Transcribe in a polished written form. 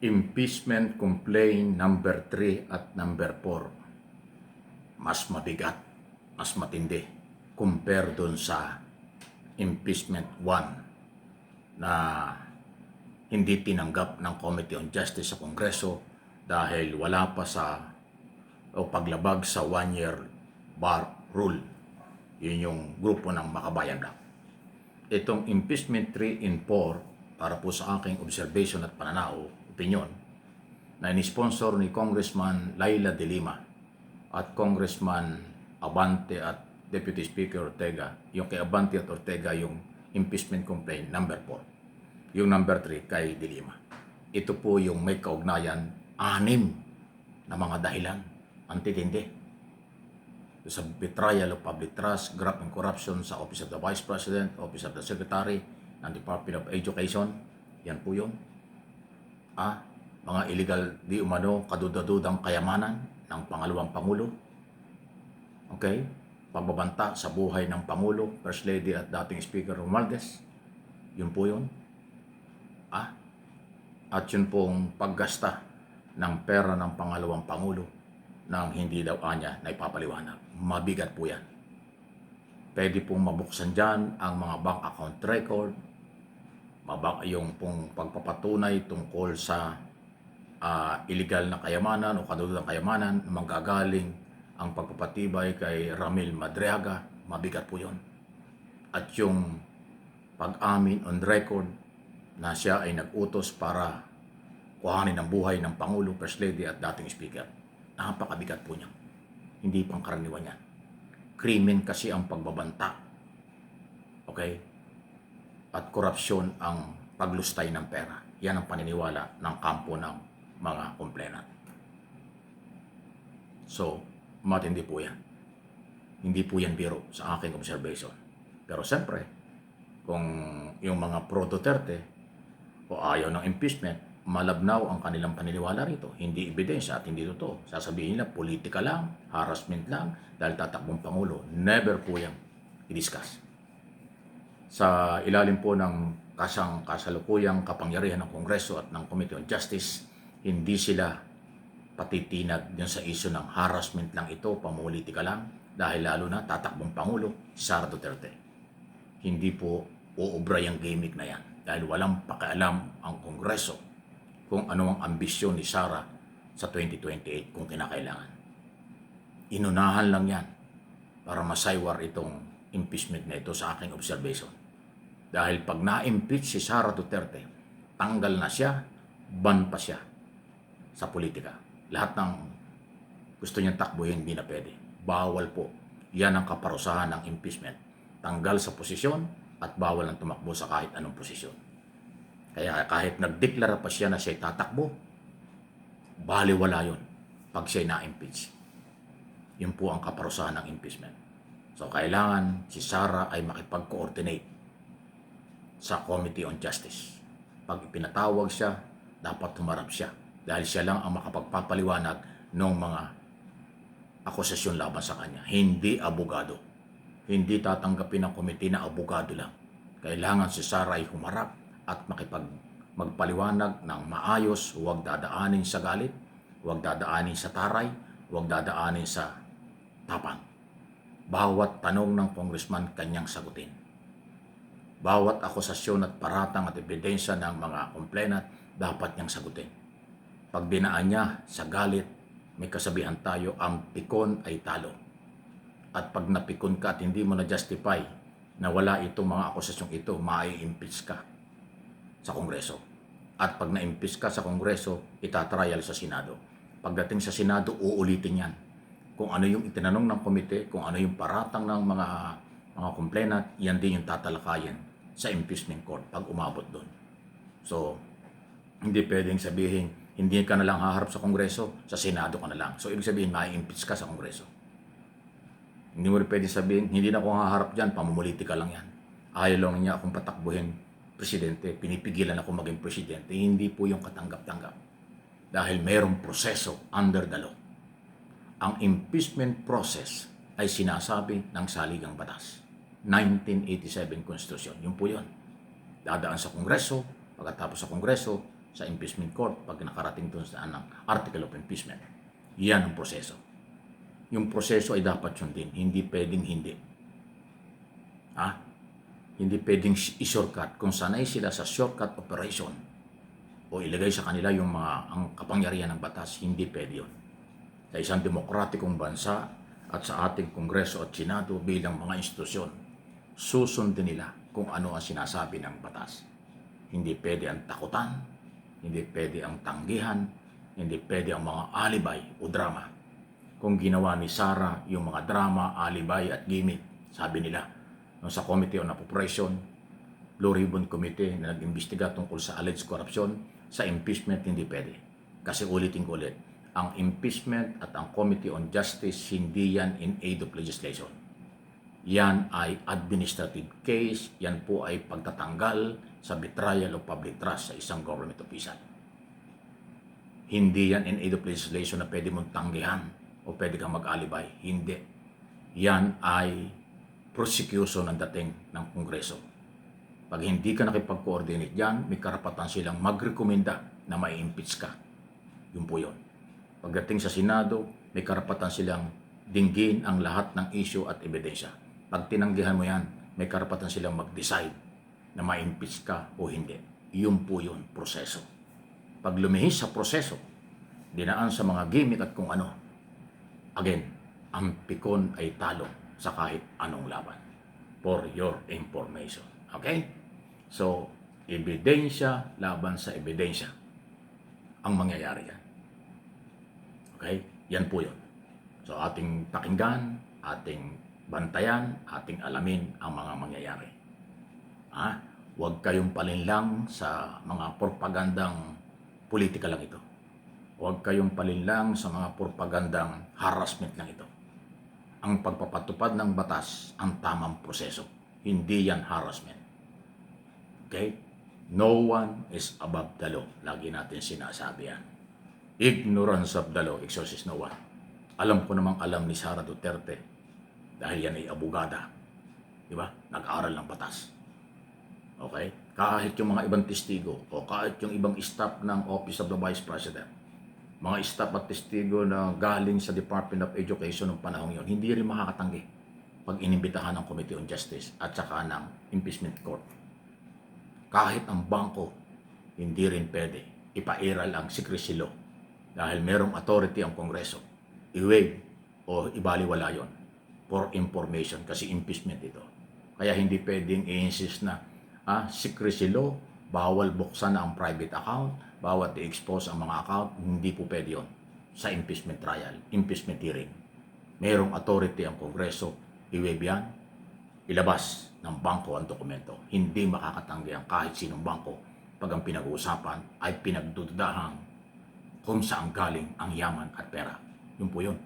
Impeachment complaint number 3 at number 4, mas mabigat, mas matindi compare dun sa impeachment 1 na hindi tinanggap ng Committee on Justice sa Kongreso dahil wala pa sa o paglabag sa 1-year bar rule. Yun yung grupo ng Makabayan Black. Itong impeachment 3 and 4, para po sa aking observation at pananaw, opinion, na inisponsor ni Congressman Laila de Lima at Congressman Abante at Deputy Speaker Ortega. Yung kay Abante at Ortega yung impeachment complaint number 4. Yung number 3 kay de Lima. Ito po yung may kaugnayan 6 na mga dahilan. Antitindi. Sa betrayal of public trust, graft and corruption sa Office of the Vice President, Office of the Secretary ng Department of Education. Yan po yun. Mga illegal di umano kadudadudang kayamanan ng pangalawang Pangulo. Okay? Pagbabanta sa buhay ng Pangulo, First Lady at dating Speaker Romualdez. Yun po yun. At yun pong paggasta ng pera ng pangalawang Pangulo nang hindi daw anya na ipapaliwanag. Mabigat po yan. Pwede pong mabuksan dyan ang mga bank account record, yung pong pagpapatunay tungkol sa illegal na kayamanan o kadududang kayamanan na manggagaling ang pagpapatibay kay Ramil Madriaga. Mabigat po yun. At yung pag-amin on record na siya ay nag-utos para kuhanin ang buhay ng Pangulo, First Lady at dating Speaker. Napakabigat po niya. Hindi pang karaniwan yan. Krimen kasi ang pagbabanta. Okay? At korupsyon ang paglustay ng pera. Yan ang paniniwala ng kampo ng mga complainant. So, matindi po yan. Hindi po yan biro sa aking observation. Pero siyempre, kung yung mga pro-Duterte o ayaw ng impeachment, malabnaw ang kanilang paniniwala rito. Hindi ebidensya at hindi totoo. Sasabihin nila, politika lang, harassment lang, dahil tatakbong Pangulo. Never po yan i-discuss. Sa ilalim po ng kasalukuyang kapangyarihan ng Kongreso at ng Committee on Justice, hindi sila patitinag din sa isyu ng harassment lang ito, pamulitika lang, dahil lalo na tatakbong Pangulo, si Sara Duterte. Hindi po uubra yung gimmick na yan, dahil walang pakialam ang Kongreso kung ano ang ambisyon ni Sara sa 2028 kung kinakailangan. Inunahan lang yan para masaywar itong impeachment na ito sa aking observation. Dahil pag na-impeach si Sara Duterte, tanggal na siya, ban pa siya sa politika. Lahat ng gusto niyang takbuhin, hindi na pwede. Bawal po. Yan ang kaparusahan ng impeachment. Tanggal sa posisyon at bawal ang tumakbo sa kahit anong posisyon. Kaya kahit nagdeklara pa siya na siya'y tatakbo, baliwala yun pag siya'y na-impeach. Yun po ang kaparusahan ng impeachment. So kailangan si Sara ay makipag-coordinate sa Committee on Justice. Pag ipinatawag siya, dapat humarap siya. Dahil siya lang ang makapagpapaliwanag ng mga akusasyon laban sa kanya. Hindi abogado. Hindi tatanggapin ng komite na abogado lang. Kailangan si Sara ay humarap at magpaliwanag ng maayos, huwag dadaanin sa galit, huwag dadaanin sa taray, huwag dadaanin sa tapang. Bawat tanong ng congressman kanyang sagutin. Bawat akusasyon at paratang at ebidensya ng mga complainant dapat niyang sagutin. Pag dinaan niya sa galit, may kasabihan tayo, ang pikon ay talo. At pag napikon ka at hindi mo na-justify na wala itong mga akusasyong ito, mai-impeach ka sa Kongreso. At pag na-impeach ka sa Kongreso, itatrial sa Senado. Pagdating sa Senado, uulitin yan. Kung ano yung itinanong ng komite, kung ano yung paratang ng mga complainant, yan din yung tatalakayin sa impeachment court pag umabot doon. So, hindi pwedeng sabihin, hindi ka na lang haharap sa Kongreso, sa Senado ka na lang. So, ibig sabihin, mai-impeach ka sa Kongreso. Hindi mo rin pwedeng sabihin, hindi na ako haharap dyan, pamumulitika lang yan. Ayaw lang niya akong patakbuhin presidente, pinipigilan ako maging presidente. Hindi po yung katanggap-tanggap. Dahil mayroong proseso under the law. Ang impeachment process ay sinasabi ng saligang batas. 1987 Constitution. Yun po yun. Dadaan sa Kongreso, pagkatapos sa Kongreso, sa impeachment court pag nakarating doon sa article of impeachment. Yan ang proseso. Yung proseso ay dapat sundin, hindi pwedeng hindi. Hindi pwedeng i-shortcut. Kung sanay sila sa shortcut operation o ilagay sa kanila yung ang kapangyarihan ng batas, hindi pwede yun. Sa isang demokratikong bansa at sa ating Kongreso at Senado bilang mga institusyon, susundin nila kung ano ang sinasabi ng batas. Hindi pwede ang takutan, hindi pwede ang tanggihan, hindi pwede ang mga alibay o drama. Kung ginawa ni Sara yung mga drama, alibay at gimmick, sabi nila, sa Committee on Appropriation, Blue Ribbon Committee na nag-imbestiga tungkol sa alleged corruption, sa impeachment hindi pwede. Kasi ulitin ko ulit, ang impeachment at ang Committee on Justice, hindi yan in aid of legislation. Yan ay administrative case, yan po ay pagtatanggal sa betrayal of public trust sa isang government official. Hindi yan in aid of legislation na pwede mong tanggihan o pwede kang mag-alibay. Hindi. Yan ay prosecution ang dating ng Kongreso. Pag hindi ka nakipag-coordinate dyan, may karapatan silang magrekomenda na mai-impeach ka. Yun po yun. Pagdating sa Senado, may karapatan silang dinggin ang lahat ng issue at ebidensya. Pag tinanggihan mo yan, may karapatan silang mag-decide na ma-impeach ka o hindi. Yun po yun, proseso. Pag lumihis sa proseso, dinaan sa mga gimmick at kung ano, again, ang pikon ay talo sa kahit anong laban. For your information. Okay? So, ebidensya laban sa ebidensya ang mangyayari yan. Okay? Yan po yun. So, ating pakinggan, ating bantayan, ating alamin ang mga mangyayari. Huwag kayong palinlang sa mga propagandang politika lang ito. Huwag kayong palinlang sa mga propagandang harassment lang ito. Ang pagpapatupad ng batas ang tamang proseso. Hindi yan harassment. Okay? No one is above the law. Lagi natin sinasabi yan. Ignorance of the law excuses no one. Alam ko namang alam ni Sara Duterte dahil yan ay abogada. Diba? Nag-aaral ng batas. Okay? Kahit yung mga ibang testigo o kahit yung ibang staff ng Office of the Vice President, mga staff at testigo na galing sa Department of Education ng panahon yon, hindi rin makakatanggi pag inimbitahan ng Committee on Justice at saka ng Impeachment Court. Kahit ang bangko, hindi rin pwede ipairal ang secrecy law dahil merong authority ang Kongreso. I-waive o ibaliwala yon for information kasi impeachment ito. Kaya hindi pwedeng i-insist na secrecy law, bawal buksan ang private account, bawat i-expose ang mga account, hindi po pwede yun sa impeachment trial, impeachment hearing. Mayroong authority ang Kongreso, i-waive yan, ilabas ng bangko ang dokumento. Hindi makakatanggi ang kahit sinong bangko pag ang pinag-uusapan ay pinagdududahan kung saan galing ang yaman at pera. Yun po yun.